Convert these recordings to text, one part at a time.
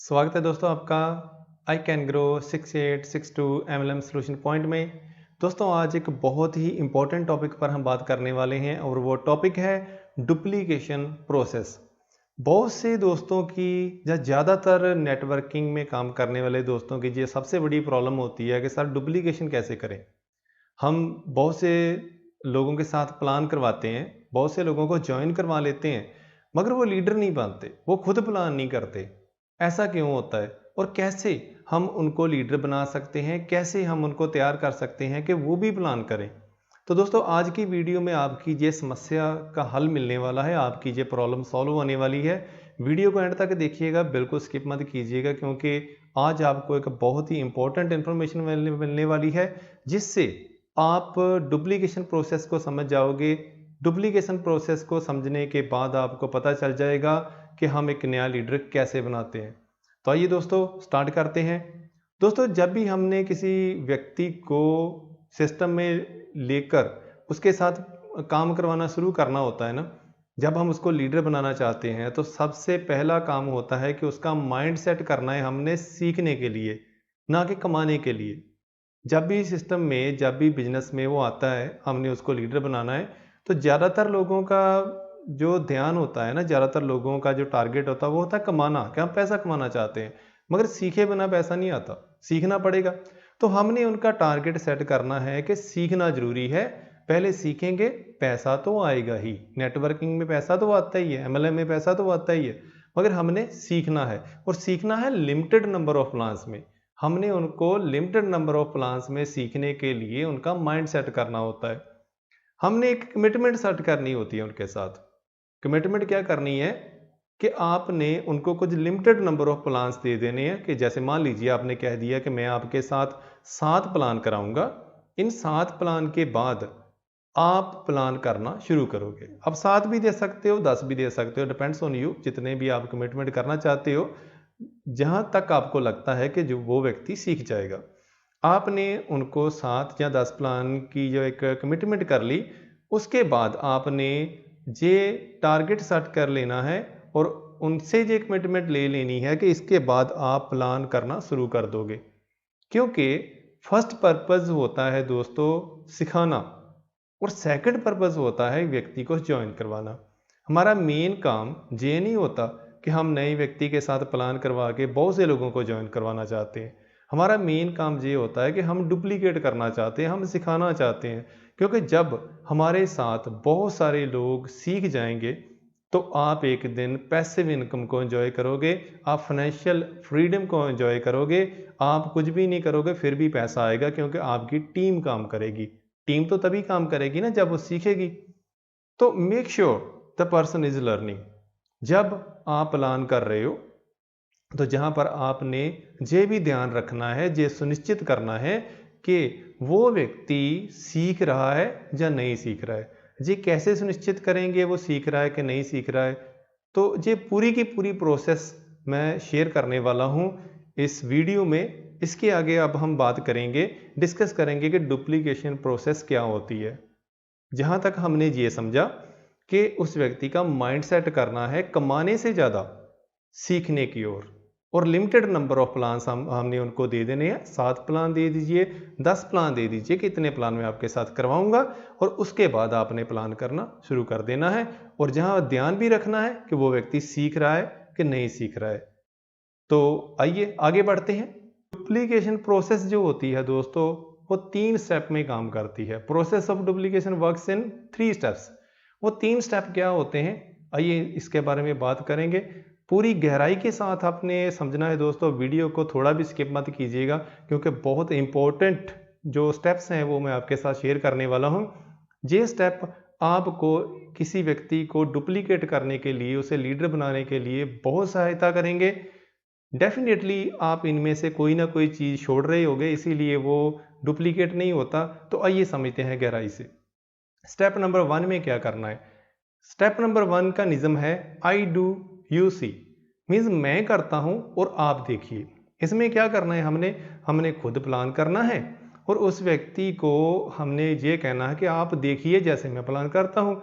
स्वागत है दोस्तों आपका I can grow 6862 MLM solution point में। दोस्तों आज एक बहुत ही इम्पोर्टेंट टॉपिक पर हम बात करने वाले हैं और वो टॉपिक है डुप्लीकेशन प्रोसेस। बहुत से दोस्तों की या ज़्यादातर नेटवर्किंग में काम करने वाले दोस्तों की ये सबसे बड़ी प्रॉब्लम होती है कि सर डुप्लीकेशन कैसे करें। हम बहुत से लोगों के साथ प्लान करवाते हैं, बहुत से लोगों को ज्वाइन करवा लेते हैं, मगर वो लीडर नहीं बनते, वो खुद प्लान नहीं करते। ऐसा क्यों होता है और कैसे हम उनको लीडर बना सकते हैं, कैसे हम उनको तैयार कर सकते हैं कि वो भी प्लान करें। तो दोस्तों आज की वीडियो में आपकी ये समस्या का हल मिलने वाला है, आपकी ये प्रॉब्लम सॉल्व होने वाली है। वीडियो को एंड तक देखिएगा, बिल्कुल स्किप मत कीजिएगा, क्योंकि आज आपको एक बहुत ही इंपॉर्टेंट इन्फॉर्मेशन मिलने वाली है जिससे आप डुप्लीकेशन प्रोसेस को समझ जाओगे। डुप्लीकेशन प्रोसेस को समझने के बाद आपको पता चल जाएगा कि हम एक नया लीडर कैसे बनाते हैं। तो आइए दोस्तों स्टार्ट करते हैं। दोस्तों जब भी हमने किसी व्यक्ति को सिस्टम में लेकर उसके साथ काम करवाना शुरू करना होता है ना, जब हम उसको लीडर बनाना चाहते हैं तो सबसे पहला काम होता है कि उसका माइंड सेट करना है हमने सीखने के लिए, ना कि कमाने के लिए। जब भी सिस्टम में, जब भी बिजनेस में वो आता है, हमने उसको लीडर बनाना है, तो ज़्यादातर लोगों का जो ध्यान होता है ना, ज़्यादातर लोगों का जो टारगेट होता है वो होता है कमाना, कि हम पैसा कमाना चाहते हैं। मगर सीखे बिना पैसा नहीं आता, सीखना पड़ेगा। तो हमने उनका टारगेट सेट करना है कि सीखना ज़रूरी है। पहले सीखेंगे, पैसा तो आएगा ही। नेटवर्किंग में पैसा तो आता ही है, एमएलएम में पैसा तो आता ही है, मगर हमने सीखना है और सीखना है लिमिटेड नंबर ऑफ प्लान्स में। हमने उनको लिमिटेड नंबर ऑफ प्लान्स में सीखने के लिए उनका माइंड सेट करना होता है। हमने एक कमिटमेंट सेट करनी होती है उनके साथ। कमिटमेंट क्या करनी है कि आपने उनको कुछ लिमिटेड नंबर ऑफ प्लान्स दे देने हैं, कि जैसे मान लीजिए आपने कह दिया कि मैं आपके साथ 7 प्लान कराऊंगा। इन 7 प्लान के बाद आप प्लान करना शुरू करोगे। अब 7 भी दे सकते हो, 10 भी दे सकते हो, डिपेंड्स ऑन यू, जितने भी आप कमिटमेंट करना चाहते हो, जहां तक आपको लगता है कि जो वो व्यक्ति सीख जाएगा। आपने उनको 7 या 10 प्लान की जो एक कमिटमेंट कर ली, उसके बाद आपने ये टारगेट सेट कर लेना है और उनसे ये कमिटमेंट ले लेनी है कि इसके बाद आप प्लान करना शुरू कर दोगे। क्योंकि फर्स्ट पर्पस होता है दोस्तों सिखाना, और सेकंड पर्पस होता है व्यक्ति को ज्वाइन करवाना। हमारा मेन काम ये नहीं होता कि हम नए व्यक्ति के साथ प्लान करवा के बहुत से लोगों को ज्वाइन करवाना चाहते हैं। हमारा मेन काम ये होता है कि हम डुप्लीकेट करना चाहते हैं, हम सिखाना चाहते हैं। क्योंकि जब हमारे साथ बहुत सारे लोग सीख जाएंगे तो आप एक दिन पैसिव इनकम को एंजॉय करोगे, आप फाइनेंशियल फ्रीडम को एंजॉय करोगे। आप कुछ भी नहीं करोगे फिर भी पैसा आएगा, क्योंकि आपकी टीम काम करेगी। टीम तो तभी काम करेगी ना जब वो सीखेगी। तो make sure the person is learning. जब आप प्लान कर रहे हो तो जहां पर आपने ये भी ध्यान रखना है, ये सुनिश्चित करना है कि वो व्यक्ति सीख रहा है या नहीं सीख रहा है। ये कैसे सुनिश्चित करेंगे वो सीख रहा है कि नहीं सीख रहा है? तो ये पूरी की पूरी प्रोसेस मैं शेयर करने वाला हूं इस वीडियो में। इसके आगे अब हम बात करेंगे, डिस्कस करेंगे कि डुप्लीकेशन प्रोसेस क्या होती है। जहां तक हमने ये समझा कि उस व्यक्ति का माइंड सेट करना है कमाने से ज़्यादा सीखने की ओर, और लिमिटेड नंबर ऑफ प्लान्स हमने उनको दे देने हैं। 7 प्लान दे दीजिए, 10 प्लान दे दीजिए कि इतने प्लान मैं आपके साथ करवाऊंगा, और उसके बाद आपने प्लान करना शुरू कर देना है। और जहां ध्यान भी रखना है कि वो व्यक्ति सीख रहा है कि नहीं सीख रहा है। तो आइए आगे बढ़ते हैं। डुप्लीकेशन प्रोसेस जो होती है दोस्तों, वो 3 स्टेप में काम करती है। Process of duplication works in 3 steps. वो 3 स्टेप क्या होते हैं, आइए इसके बारे में बात करेंगे। पूरी गहराई के साथ आपने समझना है दोस्तों, वीडियो को थोड़ा भी स्किप मत कीजिएगा, क्योंकि बहुत इंपॉर्टेंट जो स्टेप्स हैं वो मैं आपके साथ शेयर करने वाला हूं। ये स्टेप आपको किसी व्यक्ति को डुप्लीकेट करने के लिए, उसे लीडर बनाने के लिए बहुत सहायता करेंगे। डेफिनेटली आप इनमें से कोई ना कोई चीज़ छोड़ रहे होगे, इसीलिए वो डुप्लीकेट नहीं होता। तो आइए समझते हैं गहराई से। स्टेप नंबर 1 में क्या करना है। स्टेप नंबर 1 का निज़म है I do you see. Means मैं करता हूं और आप देखिए। इसमें क्या करना है, हमने खुद प्लान करना है और उस व्यक्ति को हमने ये कहना है कि आप देखिए जैसे मैं प्लान करता हूं।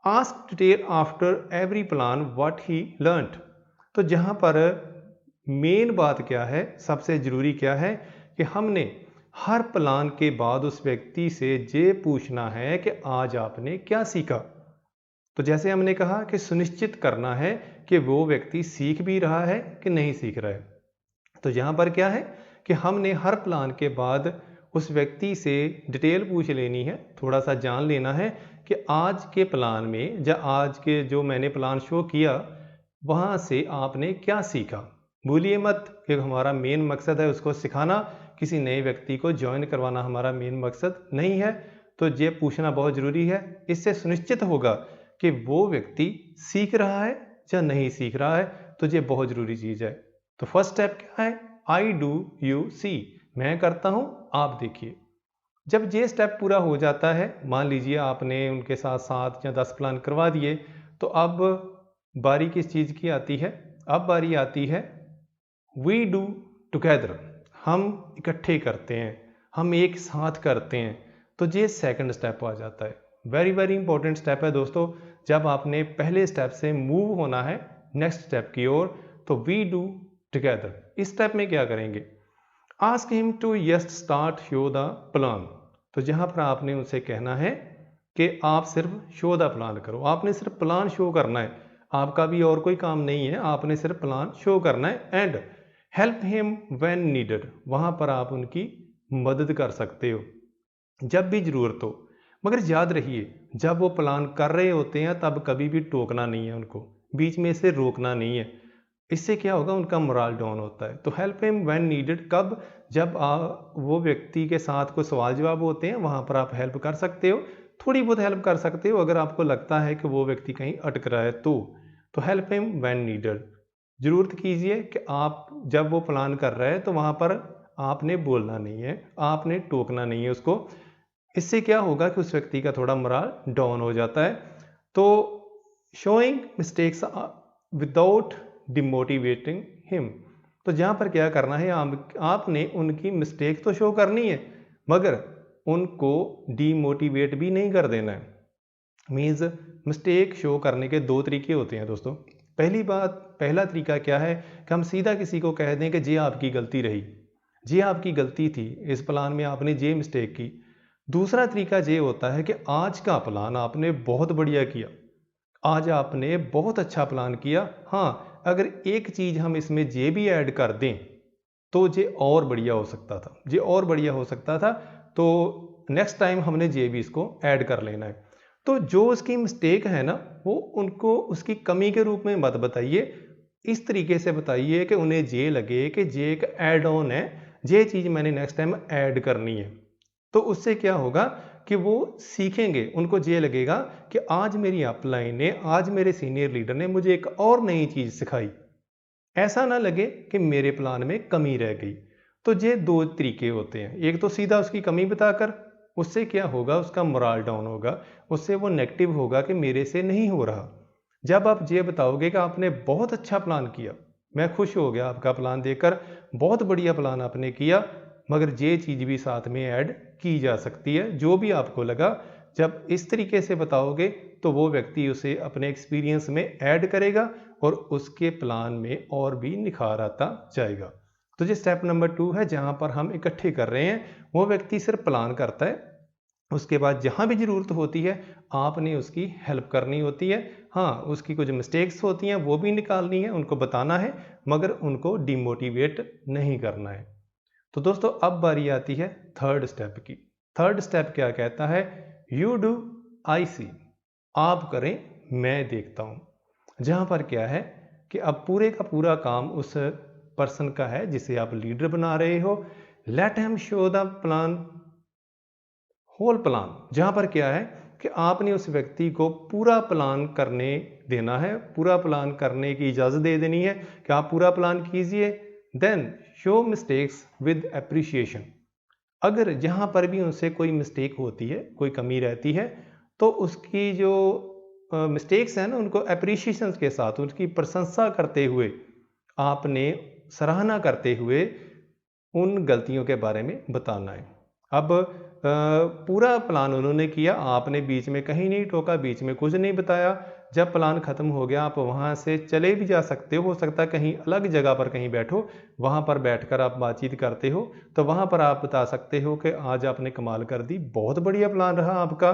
Ask detail after every plan what he learned. तो जहां पर मेन बात क्या है, सबसे ज़रूरी क्या है कि हमने हर प्लान के बाद उस व्यक्ति से ये पूछना है कि आज आपने क्या सीखा। तो जैसे हमने कहा कि सुनिश्चित करना है कि वो व्यक्ति सीख भी रहा है कि नहीं सीख रहा है। तो यहाँ पर क्या है कि हमने हर प्लान के बाद उस व्यक्ति से डिटेल पूछ लेनी है, थोड़ा सा जान लेना है कि आज के प्लान में या आज के जो मैंने प्लान शो किया वहाँ से आपने क्या सीखा। भूलिए मत कि हमारा मेन मकसद है उसको सिखाना, किसी नए व्यक्ति को ज्वाइन करवाना हमारा मेन मकसद नहीं है। तो ये पूछना बहुत ज़रूरी है, इससे सुनिश्चित होगा कि वो व्यक्ति सीख रहा है या नहीं सीख रहा है। तो ये बहुत ज़रूरी चीज़ है। तो फर्स्ट स्टेप क्या है, आई डू यू सी, मैं करता हूँ आप देखिए। जब ये स्टेप पूरा हो जाता है, मान लीजिए आपने उनके साथ 7 या 10 प्लान करवा दिए, तो अब बारी किस चीज़ की आती है, अब बारी आती है वी डू टुगेदर, हम इकट्ठे करते हैं, हम एक साथ करते हैं। तो ये सेकंड स्टेप आ जाता है। वेरी वेरी इंपॉर्टेंट स्टेप है दोस्तों। जब आपने पहले स्टेप से मूव होना है नेक्स्ट स्टेप की ओर, तो वी डू टुगेदर। इस स्टेप में क्या करेंगे, ask him to yes start show the plan. तो जहाँ पर आपने उनसे कहना है कि आप सिर्फ शो द प्लान करो, आपने सिर्फ प्लान शो करना है, आपका भी और कोई काम नहीं है, आपने सिर्फ प्लान शो करना है। And help him when needed, वहाँ पर आप उनकी मदद कर सकते हो जब भी ज़रूरत हो। मगर याद रहिए, जब वो प्लान कर रहे होते हैं तब कभी भी टोकना नहीं है उनको, बीच में से रोकना नहीं है। इससे क्या होगा, उनका मोराल डाउन होता है। तो हेल्प हिम व्हेन नीडेड कब, जब वो व्यक्ति के साथ कोई सवाल जवाब होते हैं वहाँ पर आप हेल्प कर सकते हो, थोड़ी बहुत हेल्प कर सकते हो अगर आपको लगता है कि वो व्यक्ति कहीं अटक रहा है तो हेल्प हिम व्हेन नीडेड। ज़रूरत कीजिए कि आप जब वो प्लान कर रहा है तो वहाँ पर आपने बोलना नहीं है, आपने टोकना नहीं है उसको। इससे क्या होगा कि उस व्यक्ति का थोड़ा मोराल डाउन हो जाता है। तो showing mistakes without demotivating him, तो जहाँ पर क्या करना है, आपने उनकी मिस्टेक तो शो करनी है मगर उनको डीमोटिवेट भी नहीं कर देना है। मीन्स मिस्टेक शो करने के दो तरीके होते हैं दोस्तों। पहला तरीका क्या है कि हम सीधा किसी को कह दें कि ये आपकी गलती रही, ये आपकी गलती थी, इस प्लान में आपने ये मिस्टेक की। दूसरा तरीका ये होता है कि आज का प्लान आपने बहुत बढ़िया किया, आज आपने बहुत अच्छा प्लान किया, हाँ अगर एक चीज़ हम इसमें ये भी ऐड कर दें तो ये और बढ़िया हो सकता था, ये और बढ़िया हो सकता था, तो नेक्स्ट टाइम हमने ये भी इसको ऐड कर लेना है। तो जो उसकी मिस्टेक है ना, वो उनको उसकी कमी के रूप में मत बताइए, इस तरीके से बताइए कि उन्हें ये लगे कि ये एक ऐड ऑन है, ये चीज़ मैंने नेक्स्ट टाइम ऐड करनी है। तो उससे क्या होगा कि वो सीखेंगे, उनको ये लगेगा कि आज मेरी अपलाइन ने, आज मेरे सीनियर लीडर ने मुझे एक और नई चीज़ सिखाई, ऐसा ना लगे कि मेरे प्लान में कमी रह गई। तो ये दो तरीके होते हैं, एक तो सीधा उसकी कमी बताकर, उससे क्या होगा, उसका मोराल डाउन होगा, उससे वो नेगेटिव होगा कि मेरे से नहीं हो रहा। जब आप ये बताओगे कि आपने बहुत अच्छा प्लान किया, मैं खुश हो गया आपका प्लान देखकर, बहुत बढ़िया प्लान आपने किया, मगर ये चीज़ भी साथ में ऐड की जा सकती है, जो भी आपको लगा। जब इस तरीके से बताओगे तो वो व्यक्ति उसे अपने एक्सपीरियंस में ऐड करेगा और उसके प्लान में और भी निखार आता जाएगा। तो ये स्टेप नंबर 2 है, जहाँ पर हम इकट्ठे कर रहे हैं, वो व्यक्ति सिर्फ प्लान करता है, उसके बाद जहाँ भी ज़रूरत होती है आपने उसकी हेल्प करनी होती है। हाँ, उसकी कुछ मिस्टेक्स होती हैं वो भी निकालनी है, उनको बताना है, मगर उनको डिमोटिवेट नहीं करना है। तो दोस्तों अब बारी आती है थर्ड स्टेप की। थर्ड स्टेप क्या कहता है, यू डू आई सी, आप करें मैं देखता हूं। जहां पर क्या है कि अब पूरे का पूरा काम उस पर्सन का है जिसे आप लीडर बना रहे हो। Let him show the plan, whole plan. जहां पर क्या है कि आपने उस व्यक्ति को पूरा प्लान करने देना है, पूरा प्लान करने की इजाज़त दे देनी है कि आप पूरा प्लान कीजिए। Then show mistakes with appreciation. अगर जहाँ पर भी उनसे कोई मिस्टेक होती है, कोई कमी रहती है, तो उसकी जो मिस्टेक्स हैं ना, उनको अप्रिशिएशन के साथ, उसकी प्रशंसा करते हुए, आपने सराहना करते हुए उन गलतियों के बारे में बताना है। अब पूरा प्लान उन्होंने किया, आपने बीच में कहीं नहीं टोका, बीच में कुछ नहीं बताया, जब प्लान ख़त्म हो गया आप वहाँ से चले भी जा सकते हो सकता है कहीं अलग जगह पर कहीं बैठो, वहाँ पर बैठकर आप बातचीत करते हो, तो वहाँ पर आप बता सकते हो कि आज आपने कमाल कर दी, बहुत बढ़िया प्लान रहा आपका,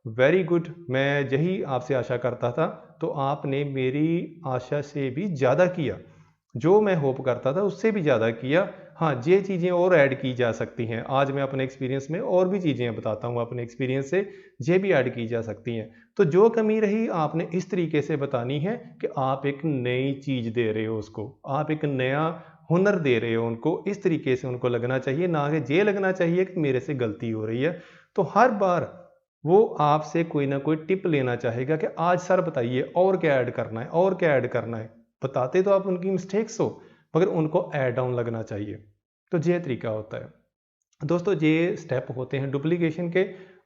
वेरी गुड, मैं यही आपसे आशा करता था, तो आपने मेरी आशा से भी ज़्यादा किया, जो मैं होप करता था उससे भी ज़्यादा किया। हाँ, ये चीज़ें और ऐड की जा सकती हैं। आज मैं अपने एक्सपीरियंस में और भी चीज़ें बताता हूँ अपने एक्सपीरियंस से, ये भी ऐड की जा सकती हैं। तो जो कमी रही आपने इस तरीके से बतानी है कि आप एक नई चीज़ दे रहे हो उसको, आप एक नया हुनर दे रहे हो उनको, इस तरीके से उनको लगना चाहिए, ना कि ये लगना चाहिए कि मेरे से गलती हो रही है। तो हर बार वो आपसे कोई ना कोई टिप लेना चाहेगा कि आज सर बताइए और क्या ऐड करना है, और क्या ऐड करना है। बताते तो आप उनकी मिस्टेक्स हो, मगर उनको ऐड ऑन लगना चाहिए। तो ये तरीका होता है। दोस्तों ये स्टेप होते हैं डुप्लीकेशन के।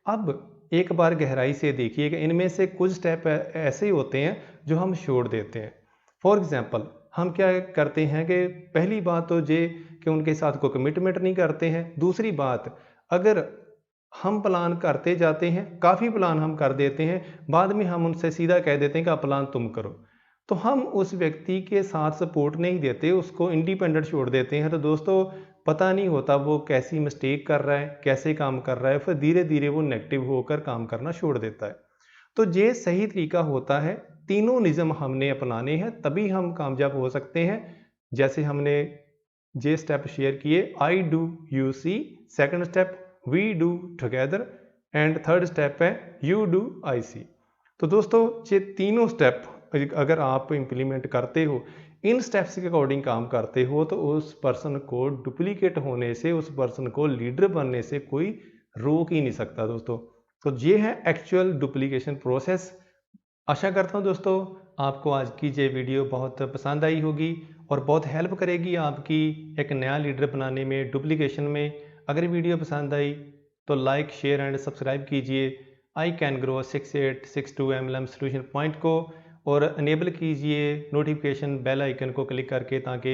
अब एक बार गहराई से देखिए कि इनमें से कुछ स्टेप ऐसे होते हैं जो हम छोड़ देते हैं। फॉर एग्जांपल हम क्या करते हैं कि पहली बात तो ये कि उनके साथ कोई कमिटमेंट नहीं करते हैं। दूसरी बात, अगर हम प्लान करते जाते हैं, काफ़ी प्लान हम कर देते हैं, बाद में हम उनसे सीधा कह देते हैं कि आप प्लान तुम करो, तो हम उस व्यक्ति के साथ सपोर्ट नहीं देते, उसको इंडिपेंडेंट छोड़ देते हैं। तो दोस्तों पता नहीं होता वो कैसी मिस्टेक कर रहा है, कैसे काम कर रहा है, फिर धीरे धीरे वो नेगेटिव होकर काम करना छोड़ देता है। तो ये सही तरीका होता है, तीनों निज़म हमने अपनाने हैं तभी हम कामयाब हो सकते हैं। जैसे हमने ये स्टेप शेयर किए, I do you see, second step we do together, and third step है यू डू आई सी। तो दोस्तों ये तीनों स्टेप अगर आप इम्प्लीमेंट करते हो, इन स्टेप्स के अकॉर्डिंग काम करते हो, तो उस पर्सन को डुप्लीकेट होने से, उस पर्सन को लीडर बनने से कोई रोक ही नहीं सकता दोस्तों। तो ये है एक्चुअल डुप्लीकेशन प्रोसेस। आशा करता हूँ दोस्तों आपको आज की ये वीडियो बहुत पसंद आई होगी और बहुत हेल्प करेगी आपकी एक नया लीडर बनाने में, डुप्लीकेशन में। अगर वीडियो पसंद आई तो लाइक, शेयर एंड सब्सक्राइब कीजिए I can grow 6862 MLM solution point को, और अनेबल कीजिए नोटिफिकेशन बेल आइकन को क्लिक करके, ताकि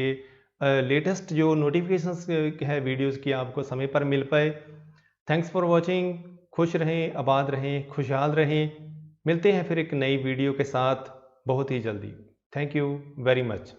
लेटेस्ट जो नोटिफिकेशंस है वीडियोस की आपको समय पर मिल पाए। Thanks for watching. खुश रहें, आबाद रहें, खुशहाल रहें। मिलते हैं फिर एक नई वीडियो के साथ बहुत ही जल्दी। Thank you very much.